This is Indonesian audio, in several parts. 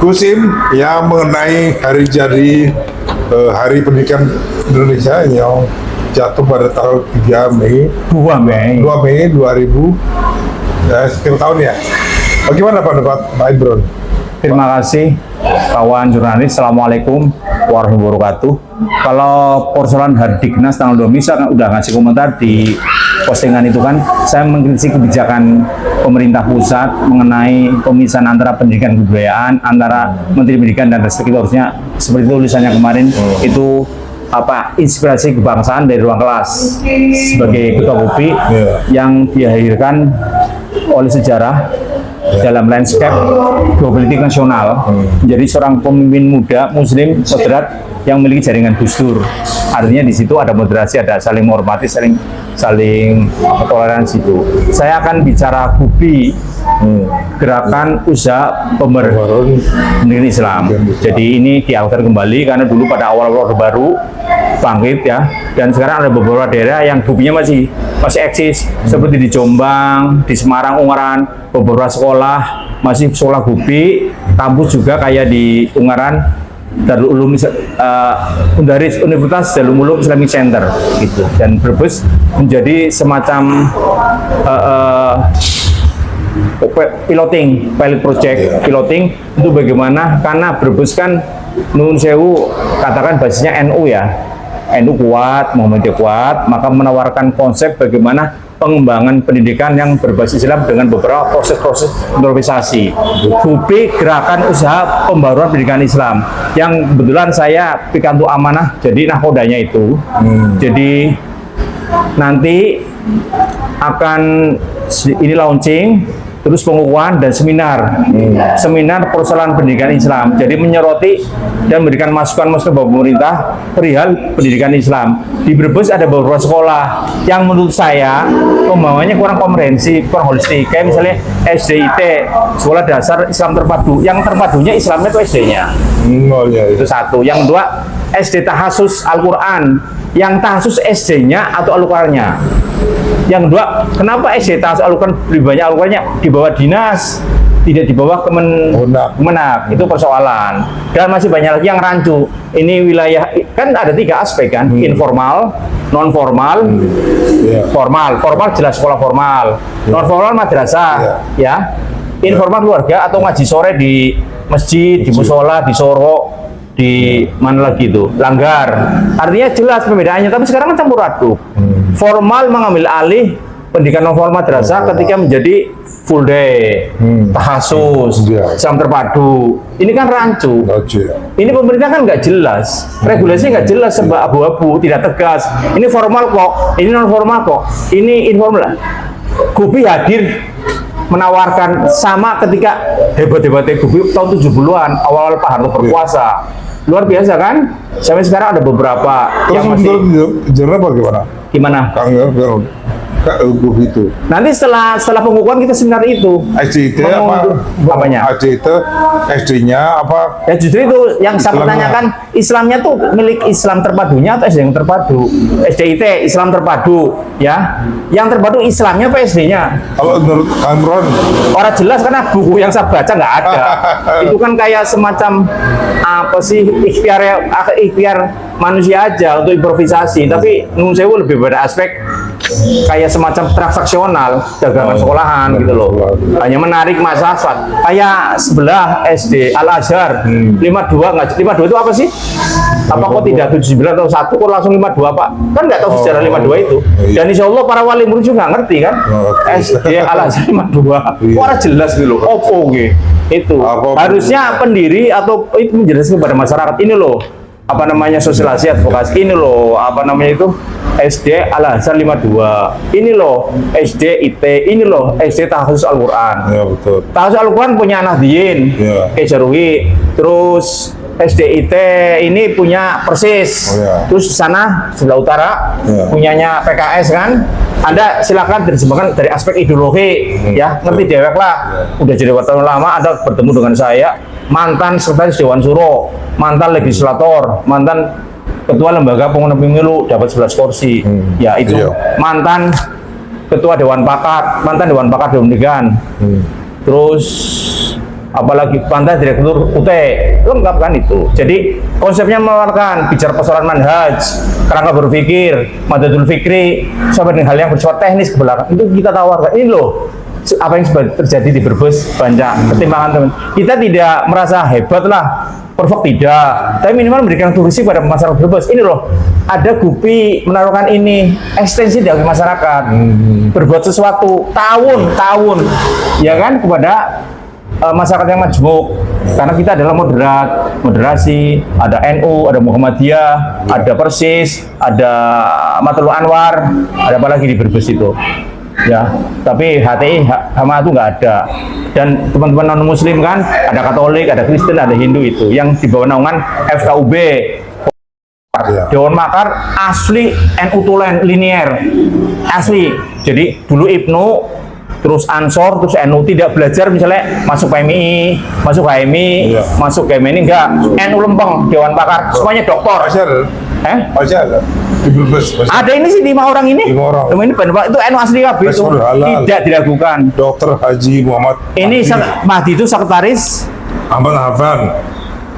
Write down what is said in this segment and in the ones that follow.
Gusim yang mengenai hari jadi Hari Pendidikan Indonesia yang jatuh pada tanggal 3 Mei 2 Mei 2000 ya, sekitar tahun ya. Bagaimana Pak Ibron? Terima kasih kawan jurnalis. Assalamualaikum warahmatullahi wabarakatuh. Kalau persoalan Hardiknas tanggal 2 Mei saya udah ngasih komentar di postingan itu kan. Saya mengkritik kebijakan pemerintah pusat mengenai pemisahan antara pendidikan dan kebudayaan, antara Menteri Pendidikan dan Ristek. Itu harusnya seperti tulisannya kemarin itu inspirasi kebangsaan dari ruang kelas sebagai ketua KUPI yang dihadirkan oleh sejarah dalam landscape geopolitik nasional menjadi seorang pemimpin muda muslim moderat yang memiliki jaringan Gus Dur. Artinya di situ ada moderasi, ada saling menghormati, saling toleransi itu. Saya akan bicara KUPI, gerakan usaha pembaruan pendidikan Islam. Jadi ini diangkat kembali karena dulu pada awal-awal baru bangkit ya, dan sekarang ada beberapa daerah yang KUPI-nya masih eksis seperti di Jombang, di Semarang, Ungaran, beberapa sekolah masih sekolah KUPI, kampus juga kayak di Ungaran Darul Ulum Universitas Darul Ulum Islamic Center gitu, dan Brebes menjadi semacam pilot project piloting itu bagaimana, karena Brebes kan Nun Sewu katakan basisnya NU ya, NU kuat, Muhammadiyah kuat, maka menawarkan konsep bagaimana pengembangan pendidikan yang berbasis Islam dengan beberapa proses-proses improvisasi. KUPI Gerakan Usaha Pembaruan Pendidikan Islam yang kebetulan saya pikantu amanah jadi nakodanya itu. Jadi nanti akan ini launching, terus pengukuhan dan seminar persoalan pendidikan Islam. Jadi menyoroti dan memberikan masukan-masukan kepada pemerintah perihal pendidikan Islam. Di Brebes ada beberapa sekolah yang menurut saya pembawanya kurang komprehensif, kurang holistik. Kayak misalnya SDIT, Sekolah Dasar Islam Terpadu. Yang terpadunya Islamnya itu SD-nya. Itu satu. Yang kedua, SD Tahasus Al-Quran. Yang Tahasus SD-nya atau Al-Qurannya. Yang kedua, kenapa SD Tahasus Al-Quran lebih banyak Al-Qurannya di bawah dinas, tidak di bawah Kemenak? Itu persoalan. Dan masih banyak lagi yang rancu. Ini wilayah, kan ada 3 aspek kan, informal, non formal, formal. Formal jelas sekolah formal, non formal madrasah, ya, informal keluarga atau ngaji sore di masjid, di musola, di soro, di mana lagi itu, Langgar. Artinya jelas perbedaannya, tapi sekarang kan campur aduk. Formal mengambil alih pendidikan non formal madrasah ketika menjadi full day, tahasus, Islam terpadu. Ini kan rancu. Ini pemerintah kan nggak jelas, regulasinya nggak jelas, sebab abu-abu, tidak tegas. Ini formal kok, ini non formal kok, ini informal. KUPI hadir menawarkan sama ketika debat-debat KUPI tahun 70-an, awal-awal Pak Harto berkuasa. Luar biasa kan? Sampai sekarang ada beberapa yang masih jenderal bagaimana? Gimana? KUPI itu. Nanti setelah pengukuhan kita seminar itu. SDIT apa? Apanya? SDIT, SD-nya apa? Ya justru itu yang saya pertanyakan, Islamnya tuh milik Islam terpadunya atau SD yang terpadu? SDIT Islam terpadu, ya. Yang terpadu Islamnya apa SD-nya? Kalau menurut Kamron, orang jelas karena buku yang saya baca nggak ada. Itu kan kayak semacam ikhtiar manusia aja untuk improvisasi. Tapi Nun Sewu lebih pada aspek kayak semacam transaksional dagangan sekolahan gitu loh. Hanya menarik masa kayak sebelah SD Al Azhar 52 nggak, 52 itu apa sih? Apa kok tidak 79 atau 1 kok langsung 52 Pak? Kan nggak tahu sejarah 52 itu. Dan insya Allah para wali murid juga ngerti kan? SD Al Azhar 52. Orang jelas gitu loh. Itu harusnya pendiri atau itu menjelaskan kepada masyarakat ini loh. Sosialisasi advokasi ini loh, SD Al Azhar 52, ini loh SD IT, ini loh SD Tahasus Al-Quran. Ya betul. Tahasus Al-Quran punya Nahdien, Kejarwi, terus SDIT ini punya Persis, terus sana sebelah utara punyanya PKS kan. Anda silakan terjemahkan dari aspek ideologi, ya ngerti dewek lah. Udah jadi wartawan lama, Anda bertemu dengan saya, mantan sekretaris Dewan Suro, mantan legislator, mantan ketua lembaga pengguna pemilu, dapat 11 kursi. Ya itu mantan ketua Dewan Pakar, mantan Dewan Pakar Dewan Degan. Terus apalagi pantas direktur UT, lengkap kan itu. Jadi konsepnya menawarkan bicara persoalan manhaj, kerangka berpikir, madadul fikri, sampai dengan hal yang bersifat teknis ke belakang, itu kita tawarkan. Ini loh apa yang terjadi di Brebes banyak pertimbangan teman. Kita tidak merasa hebat lah, perfect tidak, tapi minimal memberikan solusi pada masyarakat Brebes. Ini loh, ada Gupi menaruhkan ini ekstensi dari masyarakat, berbuat sesuatu tahun-tahun, ya kan, kepada masyarakat yang majmuk. Karena kita adalah moderasi, ada NU, ada Muhammadiyah, ada Persis, ada Matlul Anwar, ada apa lagi di Brebes itu. Ya, tapi HTI sama itu nggak ada. Dan teman-teman non Muslim kan, ada Katolik, ada Kristen, ada Hindu itu, yang di bawah naungan FKUB. Dewan Makar asli NU Tulen linier, asli. Jadi dulu Ibnu, terus Ansor, terus NU, tidak belajar misalnya masuk PMI, masuk HMI, masuk KMI, enggak. NU Lempeng, Dewan Pakar, semuanya doktor. Masih ada. Di Brebes. Ada ini sih 5 orang ini. 5 orang. Ini benar itu NU asli kabeh itu. Tidak diragukan. Dr. Haji Muhammad. Ini Mahdi itu sekretaris Ahmad Hafan.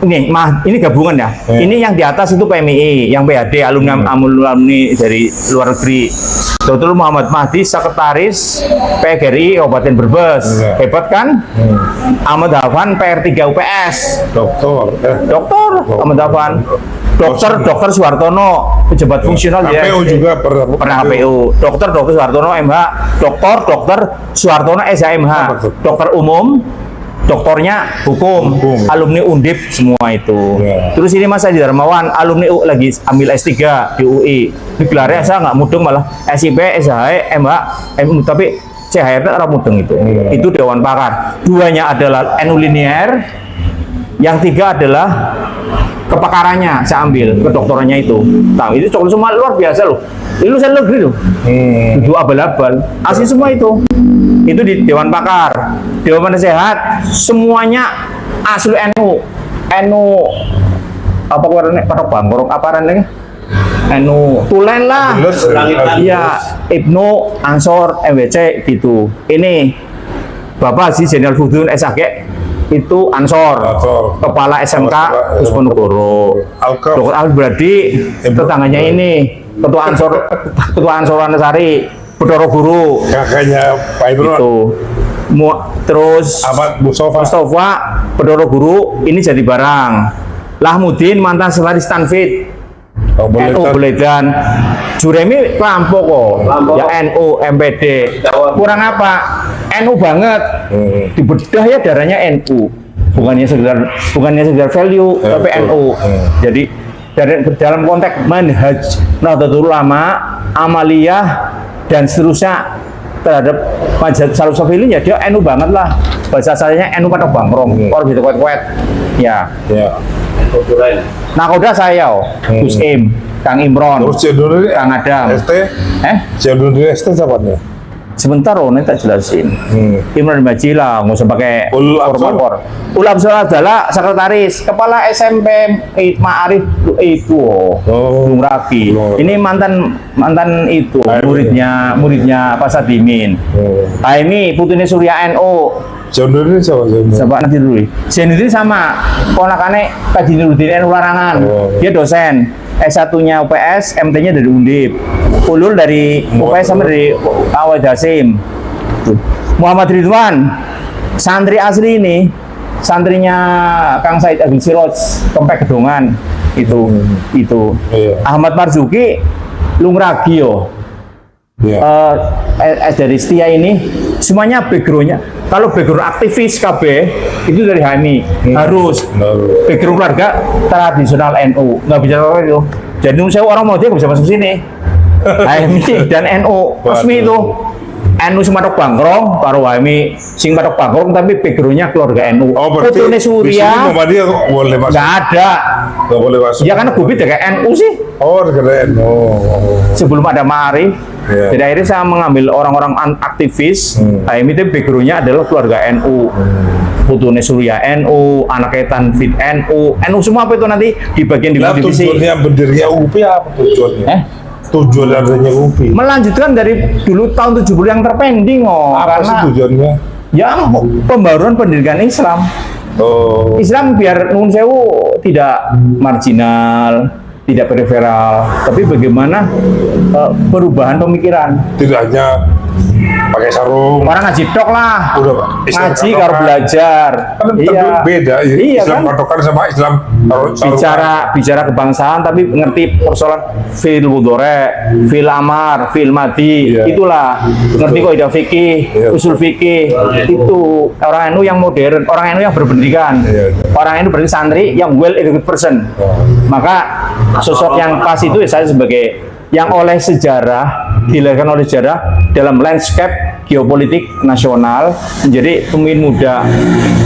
Ini gabungan ya. Ini yang di atas itu PMI, yang PhD alumni dari luar negeri. Dr. Muhammad Mahdi sekretaris PGRI Kabupaten Brebes. Hebat kan? Ahmad Hafan PR3 UPS. Dokter Ahmad Hafan. Dokter Suhartono, pejabat fungsional ya. KPU juga pernah KPU. Dokter Suhartono MH, Dokter Suhartono SHMH, dokter umum, doktornya hukum, alumni Undip semua itu. Terus ini Mas Adi Darmawan, alumni lagi ambil S3 di UI. Di gelarnya saya nggak mudeng, malah SIP, SHI, MH, MU, tapi CHRT orang mudeng itu. Itu Dewan Pakar. Duanya adalah NU linier, yang 3 adalah kepakarannya saya ambil, kedokterannya itu. Tahu itu coklat semua luar biasa loh. Itu lulusan negeri loh. Itu abal-abal. Asli semua itu. Itu di Dewan Pakar. Dewan Penasehat semuanya asli NU. NU apa warnanya? Patok Bangkorong apa warnanya? NU Tulen lah. Iya, Ibnu, Ansor, MWC gitu. Ini Bapak Haji Jenderal Fudun SAG itu Ansor, kepala SMK Usmonegoro. Dr. Al Bradi tetangganya ini ketua Ansor Anasari, Bedoro Guru, kakaknya Pak Ibnu itu. Terus Ahmad Mustafa Bedoro Guru ini jadi barang. Lahmudin mantan sekretaris Tanfid NU Beledan. Juremi Lampok kok, ya NU MPD. Kurang apa? NU banget. Dibedah ya darahnya NU. Bukannya sekedar value, tapi NU. Jadi dalam konteks manhaj Nahdlatul Ulama, amaliyah dan seterusnya terhadap Majid Salus Sofili ya dia NU banget lah. Bahasa asalnya NU Patok Bangkrong. Kor gitu kuat. Ya. Nakoda saya, Gus Im, Kang Imron, Kang Adam. Jadul ST siapa nih? Sebentar nanti tak jelasin. Imron Majila, nggak usah pakai formal. Ul Absal adalah sekretaris kepala SMP Ma'arif itu, Bung Raki. Ini mantan itu muridnya Pak Sadimin. Ini putunya Surya NU. Jaunuddin siapa nanti dulu. Jaunuddin sama ponakannya Kaji Nuruddin NU Larangan. Dia dosen. S1-nya UPS, MT-nya dari Undip. Ulul dari UPS sama dari Awal Jasim. Muhammad Ridwan, santri asli ini, santrinya Kang Said Agil Siroj, Kempek Gedongan. Itu. Ahmad Marzuki, Lung Ragio. Dari Setia ini semuanya backgroundnya. Kalau background aktivis KB itu dari HMI harus background keluarga tradisional NU, nggak bisa itu. Jadi saya orang mau dia nggak bisa masuk sini. HMI dan NU resmi itu. NU sing Patok Bangkrong, karo HMI sing Patok Bangkrong tapi backgroundnya keluarga NU. Putune Surya nggak ada. Nggak boleh masuk. Ya karena Gupi kayak NU sih. Dari NU. Sebelum ada Ma'arif. Jadi akhirnya saya mengambil orang-orang aktivis. HMI itu backgroundnya adalah keluarga NU. Putune Surya NU, anaknya Tanfid NU semua apa itu nanti di bagian divisi. Tujuannya berdirinya UPI apa tujuannya? Tujuan adanya UPI. Melanjutkan dari dulu tahun 70 yang terpending apa karena sih tujuannya? Ya, pembaruan pendidikan Islam. Oh, Islam biar nun sewu tidak marginal, tidak periferal, tapi bagaimana perubahan pemikiran. tidak hanya pakai sarung. Orang ngaji tok lah, Udah, Pak. Islam ngaji patokan. karo belajar. Kan tentu beda ya. Iya Islam kan? patokan sama Islam Bicara kebangsaan tapi ngerti persoalan fil mudhari, fil amar, fil madi, Iya. itulah ngerti kaidah fikih, Iya. usul fikih. Itu orang NU yang modern, orang NU yang berpendidikan. Iya. Orang NU berarti santri yang well educated person. Maka sosok yang pas itu ya saya sebagai yang oleh sejarah, dilahirkan oleh sejarah dalam landscape geopolitik nasional menjadi pemimpin muda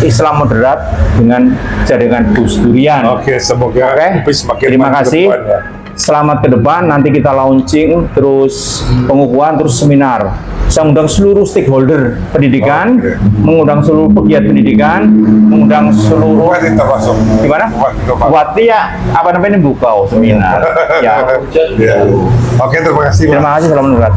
Islam moderat dengan jaringan Gus Durian. Oke, semoga Oke, semakin terima maju ke kasih. depan, ya. Selamat ke depan. Nanti kita launching, terus pengukuhan, terus seminar. Saya undang seluruh stakeholder pendidikan, Oke. mengundang seluruh pegiat pendidikan, mengundang seluruh Buat itu termasuk. gimana? Buat itu, Pak. Buat dia apa namanya buka seminar. Ya. Ya. Oke, terima kasih, Pak. Terima kasih. Selamat menurut.